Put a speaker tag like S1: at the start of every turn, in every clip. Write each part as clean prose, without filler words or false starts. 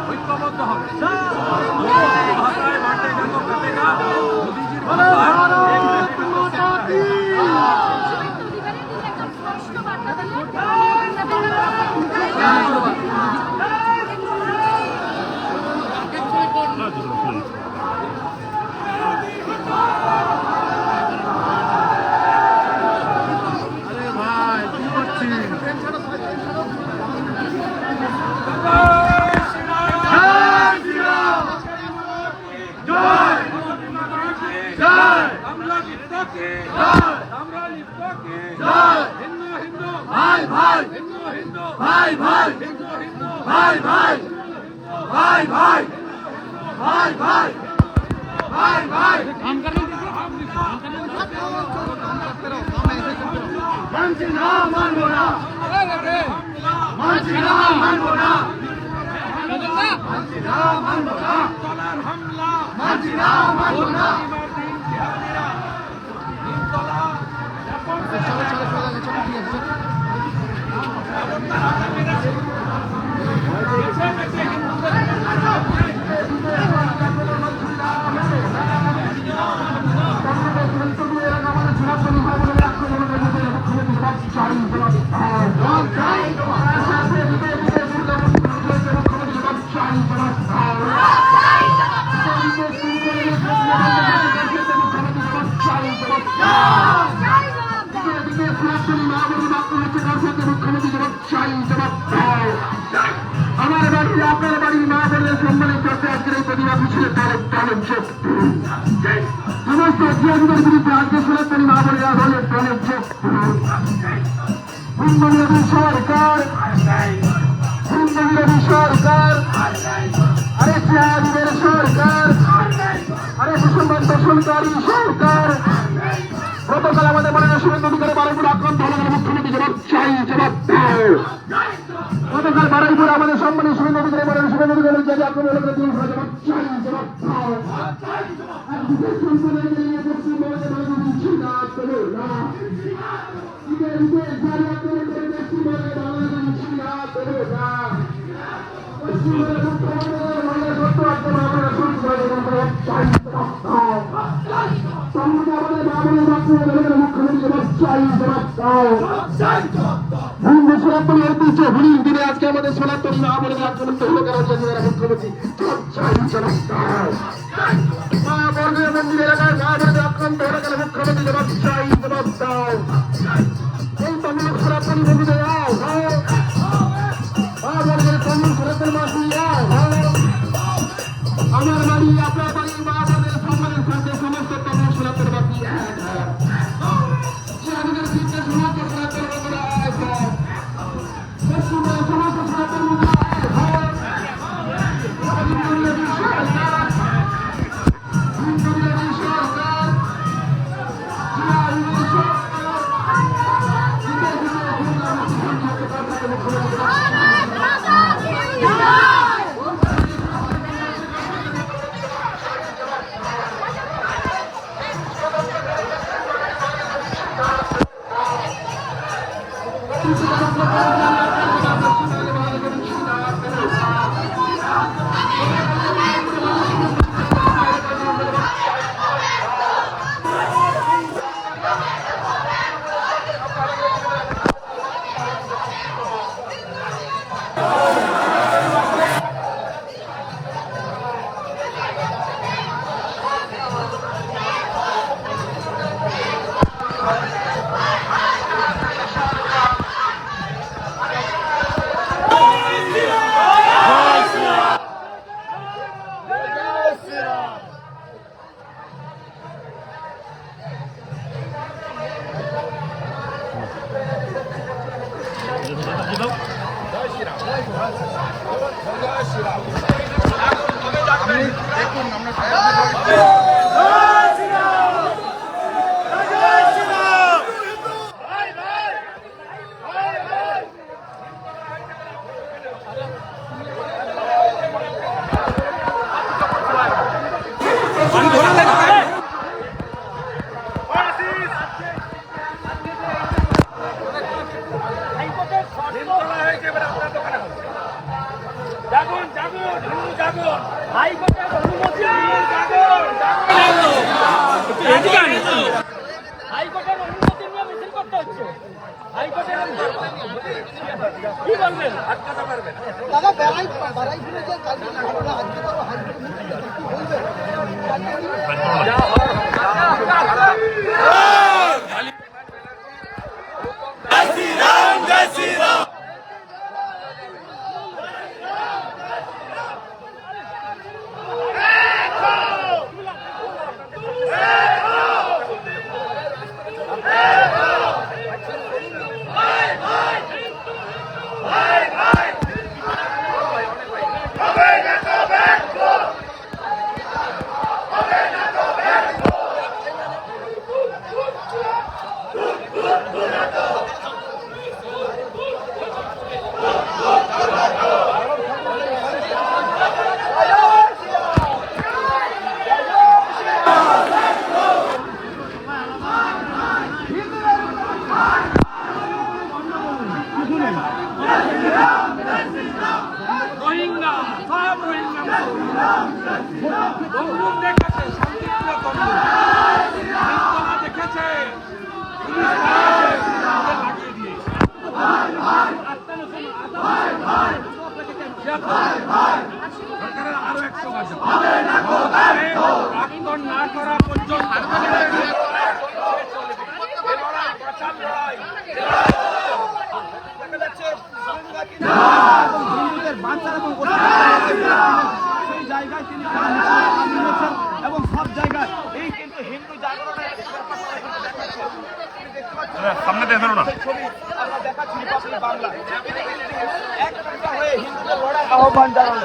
S1: ঐক্যবদ্ধ হবে জাগরণ জাগরণ হিন্দু জাগরণ হাইকোর্টের অনুমতি হাইকোর্টের অনুমতি নিয়ে মিছিল করতে হচ্ছে হাইকোর্টের কি বলবেন হাত কথা পারবেন
S2: দাদা বাড়াই দিলে যে কালকে ঘটনা আজকে তো হাইকোর্ট কি বলবেন
S1: রোহিঙ্গা সব রোহিঙ্গা বন্দুক দেখেছে শান্তিপ্রিয় বন্দুক হিন্দুরা দেখেছে পুলিশ লাগিয়ে দিয়েছে সরকারের আরো 100 বাজে প্রাক্তন না করা পর্যন্ত
S2: হিন্দুদের বাঁচার এবং সেই জায়গায় তিনি এবং সব জায়গায় এই কিন্তু হিন্দু জাগরণের
S1: সামনে দেখানো না
S2: ছবি আমরা দেখাচ্ছি রিপাবলিক বাংলা একটা হয়ে হিন্দুদের লড়াই আহ্বান জানানো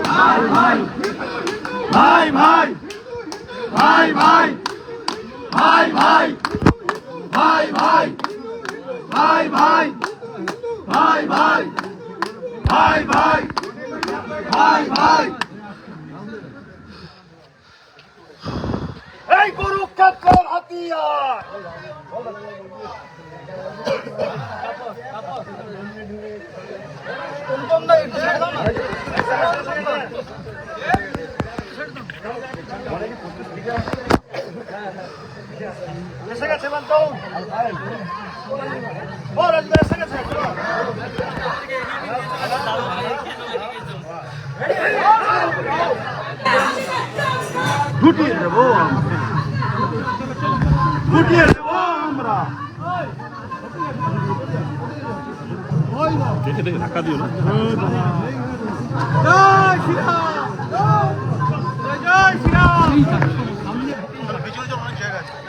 S2: ভাই ভাই ভাই ভাই ভাই ভাই ভাই ভাই ভাই ভাই ভাই ভাই ভাই ভাই ভাই ভাই এই কুরুক্ষেত্রের হাতিয়ার এসে গেছে বান্তন ও রাজদা এসে গেছে গুটিয়ে দেবো আমরা দেখে দেখে ধাক্কা দিও না জয় শ্রীরাম জয় শ্রীরাম পিছনে অনেক জায়গা আছে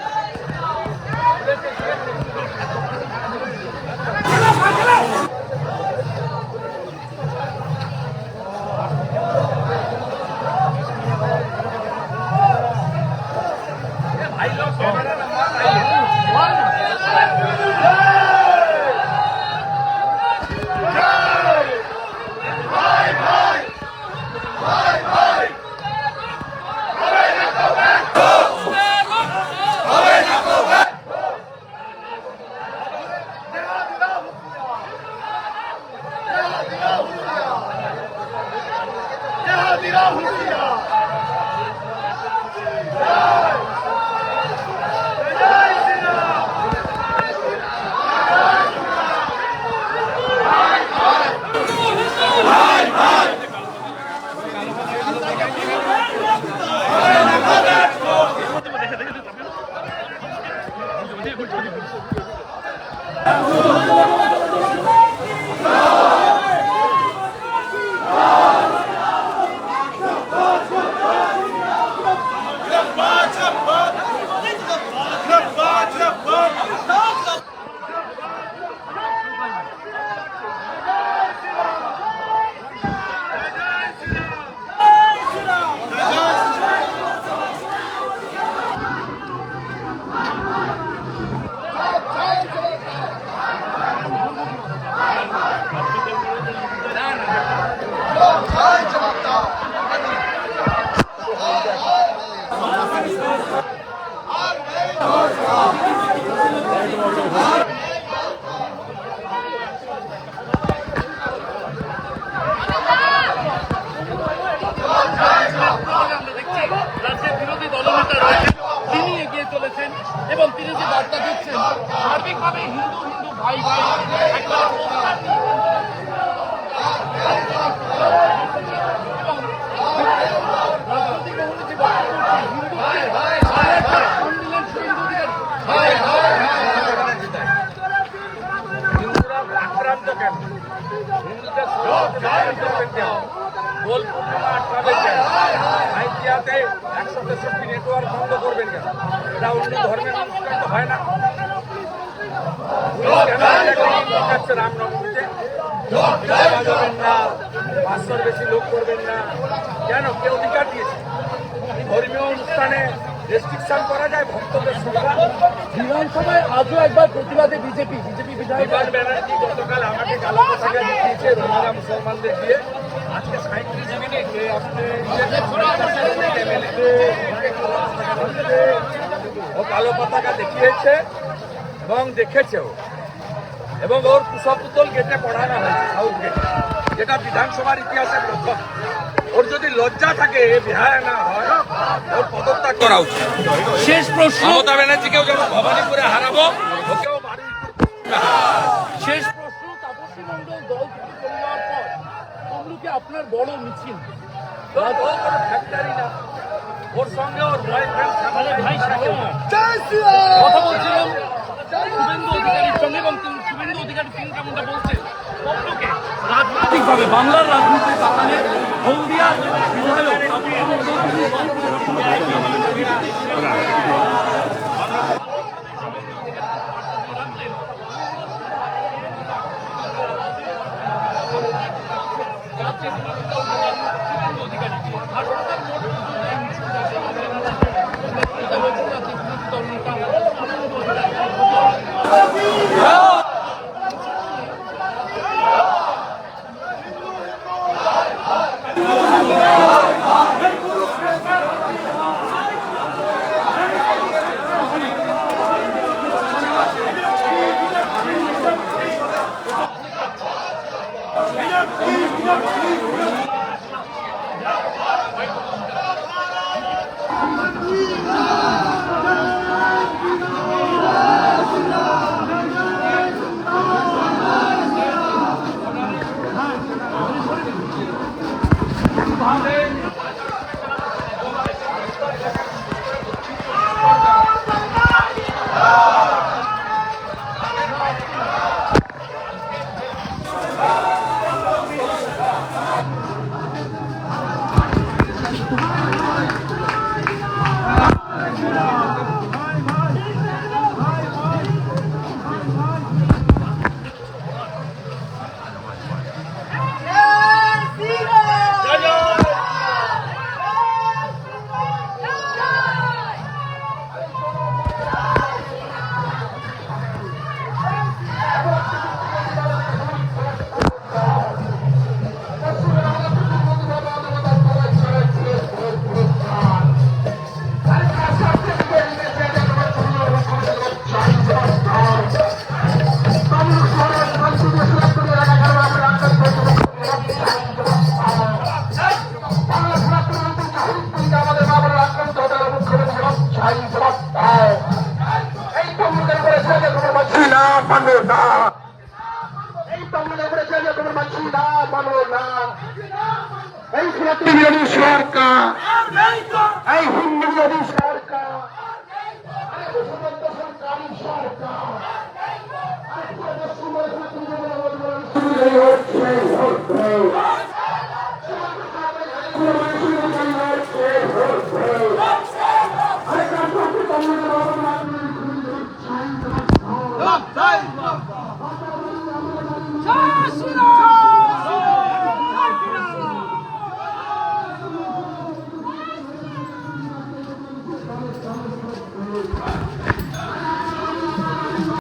S1: রাজ্যের বিরোধী দলনেতা রয়েছেন, তিনি এগিয়ে চলেছেন এবং তিনি যে বার্তা দিচ্ছেন সার্বিকভাবে হিন্দু হিন্দু ভাই ভাই একবারে আক্রান্ত কেন, হিন্দুদের দোল পূর্ণিমা আটকাবেন কেন, আইডিয়াতে 163 নেটওয়ার্ক বন্ধ করবেন কেন? এটা অন্য ধর্মের অনুষ্ঠান তো হয় না। রামনবমীতে যাবেন না, 500-র বেশি লোক করবেন না কেন? কে অধিকার দিয়েছে? ধর্মীয় অনুষ্ঠানে রেস্ট্রিকশন করা যায় ভক্তদের সুবিধা? বিধানসভায় আজও একবার প্রতিবাদে বিজেপি বিধায়ক ব্যানার্জি গতকাল আমাকে কালো পতাকা দেখিয়েছে রোহিঙ্গা মুসলমানদের দিয়ে। আজকে 37 মিনিট ও কালো পতাকা দেখিয়েছে এবং দেখেছেও, এবং ওর কুশপুতল গেটে পড়ানো হয়েছে সাউথ গেটে, যেটা বিধানসভার ইতিহাসের প্রথম। ওর যদি লজ্জা থাকে বিহারে না হয়, ওর পদত্যাগ করা উচিত। শেষ প্রশ্ন, মমতা ব্যানার্জিকেও যেমন ভবানীপুরে হারাবো, ওকেও শেষ প্রশ্ন, তাপসী মণ্ডল দল থেকে চলে যাওয়ার পর তমলুকে আপনার বড় মিছিল, ও কোনো ফ্যাক্টরি না, ওর সঙ্গে ওর বয়ফ্রেন্ড কথা বলছিলাম শুভেন্দু অধিকারীর সঙ্গে, এবং শুভেন্দু অধিকারী তিনি যেমনটা বলছে তমলুকে রাজনৈতিকভাবে বাংলার রাজনীতির কারণে হলদিয়া বিধায়ক
S3: বিরোধী সরকার, এই হিন্দু বিরোধী সরকার, সরকারি
S2: জয়